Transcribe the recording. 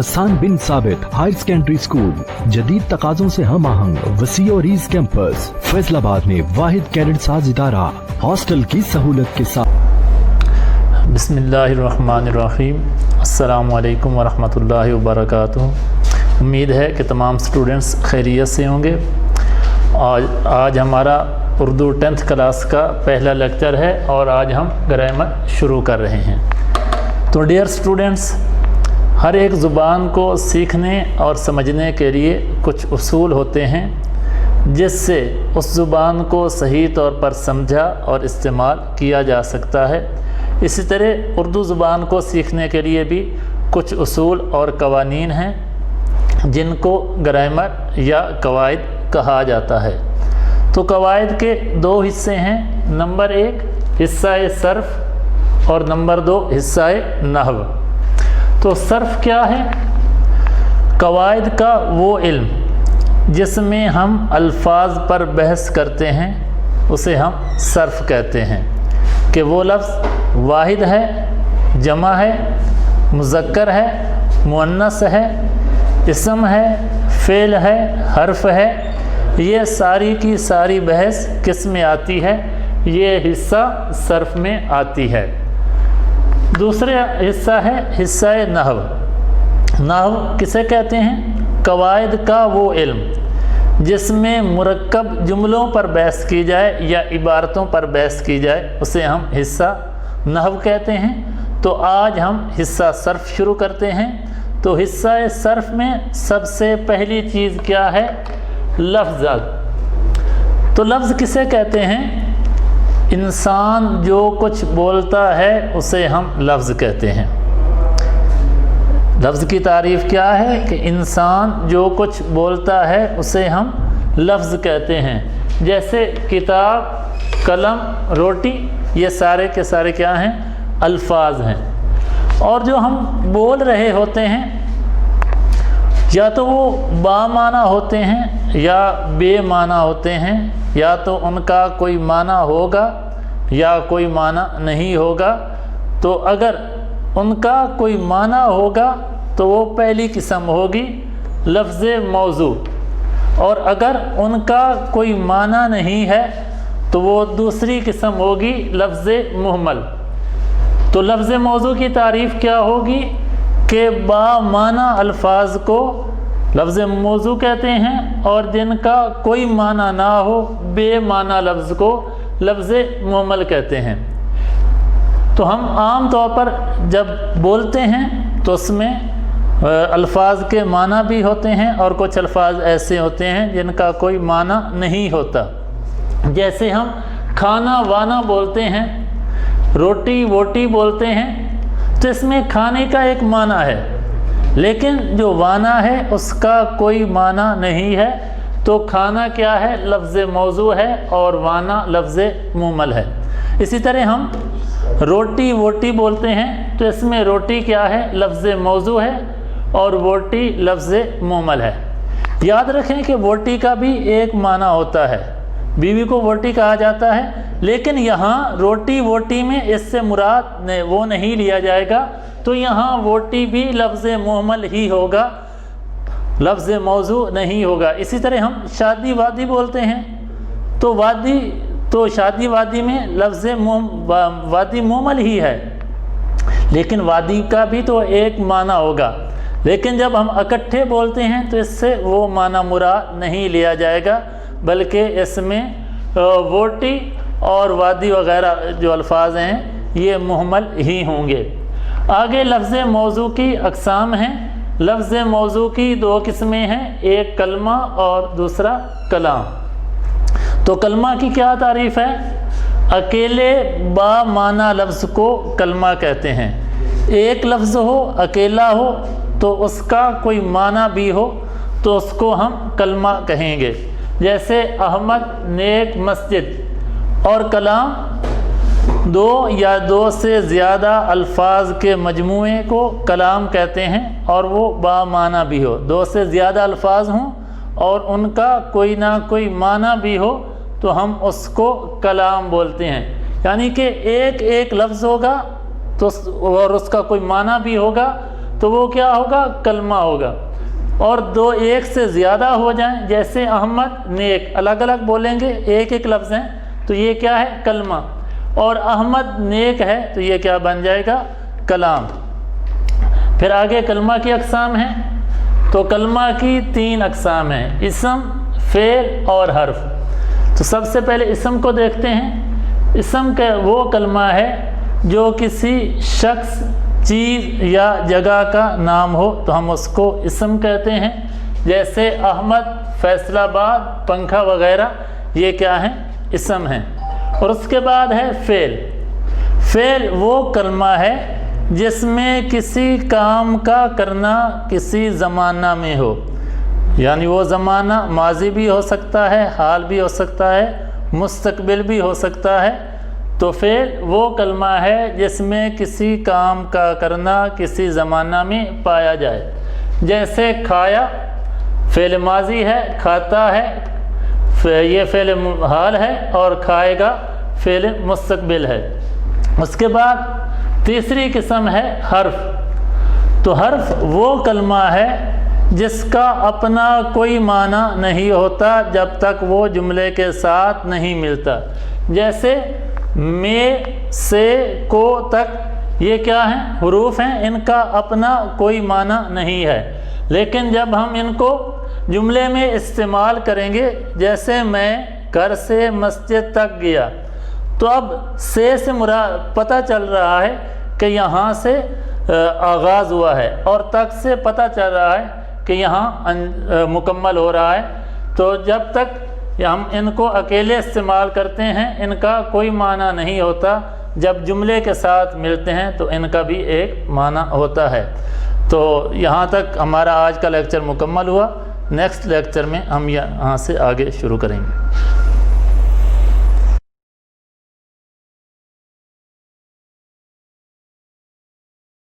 हसन बिन साबित higher secondary school, जदीद तकाज़ों से हम आहंग वसी और ईज कैंपस, फैसलाबाद में वाहिद कैडेट साज इदारा, हॉस्टल की सहूलत के साथ। बिस्मिल्लाहिर्रहमानिर्रहीम। अस्सलामु अलैकुम वरहमतुल्लाहि वबरकातुहू। उम्मीद है कि तमाम स्टूडेंट्स खैरियत से होंगे। आज हमारा उर्दू 10th क्लास का पहला लेक्चर है और आज हम ग्रामर शुरू कर रहे हैं। तो डियर स्टूडेंट्स, हर एक ज़ुबान को सीखने और समझने के लिए कुछ उसूल होते हैं जिससे उस ज़ुबान को सही तौर पर समझा और इस्तेमाल किया जा सकता है। इसी तरह उर्दू ज़ुबान को सीखने के लिए भी कुछ उसूल और कवानीन हैं जिनको ग्रामर या कवायद कहा जाता है। तो कवायद के दो हिस्से हैं, नंबर 1 हिस्सा सर्फ और नंबर 2 हिस्सा नहव। तो सर्फ क्या है? कवायद का वो इल्म जिसमें हम अल्फाज पर बहस करते हैं उसे हम सर्फ कहते हैं कि वो लफ्ज़ वाहिद है, जमा है, मुज़क्कर है, मुअन्नस है, इसम है, फ़ेल है, हर्फ है। ये सारी की सारी बहस किस में आती है? ये हिस्सा सर्फ में आती है। दूसरा हिस्सा है हिस्सा नहव। नहव किसे कहते हैं? कवायद का वो इल्म जिसमें मुरक्कब जुमलों पर बहस की जाए या इबारतों पर बहस की जाए उसे हम हिस्सा नहव कहते हैं। तो आज हम हिस्सा सर्फ शुरू करते हैं। तो हिस्सा सर्फ में सबसे पहली चीज़ क्या है? लफ्ज़। तो लफ्ज़ किसे कहते हैं? इंसान जो कुछ बोलता है उसे हम लफ्ज़ कहते हैं। लफ्ज़ की तारीफ़ क्या है कि इंसान जो कुछ बोलता है उसे हम लफ्ज़ कहते हैं। जैसे किताब, कलम, रोटी, ये सारे के सारे क्या हैं? अल्फाज हैं। और जो हम बोल रहे होते हैं या तो वो बामाना होते हैं या बेमाना होते हैं, या तो उनका कोई माना होगा या कोई माना नहीं होगा। तो अगर उनका कोई माना होगा तो वो पहली किस्म होगी लफ्ज़ मौजू, और अगर उनका कोई माना नहीं है तो वो दूसरी किस्म होगी लफ्ज़ मुहमल। तो लफ्ज़ मौजू की तारीफ़ क्या होगी कि बामाना अल्फाज को लफ्ज़ मौजू कहते हैं और जिनका कोई माना ना हो, बेमाना लफ्ज़ को लफ्ज़ मुहमल कहते हैं। तो हम आम तौर पर जब बोलते हैं तो उसमें अल्फाज के माना भी होते हैं और कुछ अल्फाज ऐसे होते हैं जिनका कोई माना नहीं होता। जैसे हम खाना वाना बोलते हैं, रोटी वोटी बोलते हैं, तो इसमें खाने का एक माना है लेकिन जो वाना है उसका कोई माना नहीं है। तो खाना क्या है? लफ्ज़ मौजू है और वाना लफ्ज़ मुहमल है। इसी तरह हम रोटी वोटी बोलते हैं तो इसमें रोटी क्या है? लफ्ज़ मौजू है और वोटी लफ्ज़ मुहमल है। याद रखें कि वोटी का भी एक माना होता है, बीवी को वोटी कहा जाता है, लेकिन यहाँ रोटी वोटी में इससे मुराद वो नहीं लिया जाएगा। तो यहाँ वोटी भी लफ्ज़ मुहमल ही होगा, लफ्ज़ मौजू नहीं होगा। इसी तरह हम शादी वादी बोलते हैं तो वादी, तो शादी वादी में लफ्ज़ वादी मुहमल ही है, लेकिन वादी का भी तो एक माना होगा। लेकिन जब हम इकट्ठे बोलते हैं तो इससे वो माना मुराद नहीं लिया जाएगा, बल्कि इसमें वोटी और वादी वगैरह जो अल्फाज हैं ये मुहमल ही होंगे। आगे लफ्ज़ मौजू की अक़साम हैं। लफ्ज़ मौजू की दो किस्में हैं, एक कलमा और दूसरा कलाम। तो कलमा की क्या तारीफ़ है? अकेले बामाना लफ्ज़ को कलमा कहते हैं। एक लफ्ज़ हो, अकेला हो, तो उसका कोई माना भी हो तो उसको हम कलमा कहेंगे। जैसे अहमद नेक मस्जिद। और कलाम दो या दो से ज़्यादा अल्फाज के मजमूए को कलाम कहते हैं और वो बामाना भी हो। दो से ज़्यादा अल्फाज हों और उनका कोई ना कोई माना भी हो तो हम उसको कलाम बोलते हैं। यानी कि एक एक लफ्ज़ होगा तो और उसका कोई माना भी होगा تو وہ کیا ہوگا؟ کلمہ ہوگا۔ اور دو ایک سے زیادہ ہو جائیں، جیسے احمد نیک، الگ الگ بولیں گے، ایک ایک لفظ ہیں، تو یہ کیا ہے؟ کلمہ۔ اور احمد نیک ہے تو یہ کیا بن جائے گا؟ کلام۔ پھر آگے کلمہ کی اقسام ہیں، تو کلمہ کی 3 اقسام ہیں، اسم، فعل اور حرف۔ تو سب سے پہلے اسم کو دیکھتے ہیں۔ اسم کا وہ کلمہ ہے جو کسی شخص، چیز یا جگہ کا نام ہو تو ہم اس کو اسم کہتے ہیں، جیسے احمد، فیصل آباد، پنکھا وغیرہ، یہ کیا ہیں؟ اسم ہیں۔ اور اس کے بعد ہے فعل۔ فعل وہ کلمہ ہے جس میں کسی کام کا کرنا کسی زمانہ میں ہو، یعنی وہ زمانہ ماضی بھی ہو سکتا ہے، حال بھی ہو سکتا ہے، مستقبل بھی ہو سکتا ہے۔ تو فعل وہ کلمہ ہے جس میں کسی کام کا کرنا کسی زمانہ میں پایا جائے، جیسے کھایا فعل ماضی ہے، کھاتا ہے یہ فعل حال ہے، اور کھائے گا فعل مستقبل ہے۔ اس کے بعد تیسری قسم ہے حرف۔ تو حرف وہ کلمہ ہے جس کا اپنا کوئی معنی نہیں ہوتا جب تک وہ جملے کے ساتھ نہیں ملتا، جیسے میں سے کو تک، یہ کیا ہیں؟ حروف ہیں، ان کا اپنا کوئی معنی نہیں ہے، لیکن جب ہم ان کو جملے میں استعمال کریں گے، جیسے میں گھر سے مسجد تک گیا، تو اب سے پتہ چل رہا ہے کہ یہاں سے آغاز ہوا ہے، اور تک سے پتہ چل رہا ہے کہ یہاں مکمل ہو رہا ہے۔ تو جب تک ہم ان کو اکیلے استعمال کرتے ہیں ان کا کوئی معنی نہیں ہوتا، جب جملے کے ساتھ ملتے ہیں تو ان کا بھی ایک معنی ہوتا ہے۔ تو یہاں تک ہمارا آج کا لیکچر مکمل ہوا۔ نیکسٹ لیکچر میں ہم یہاں سے آگے شروع کریں گے۔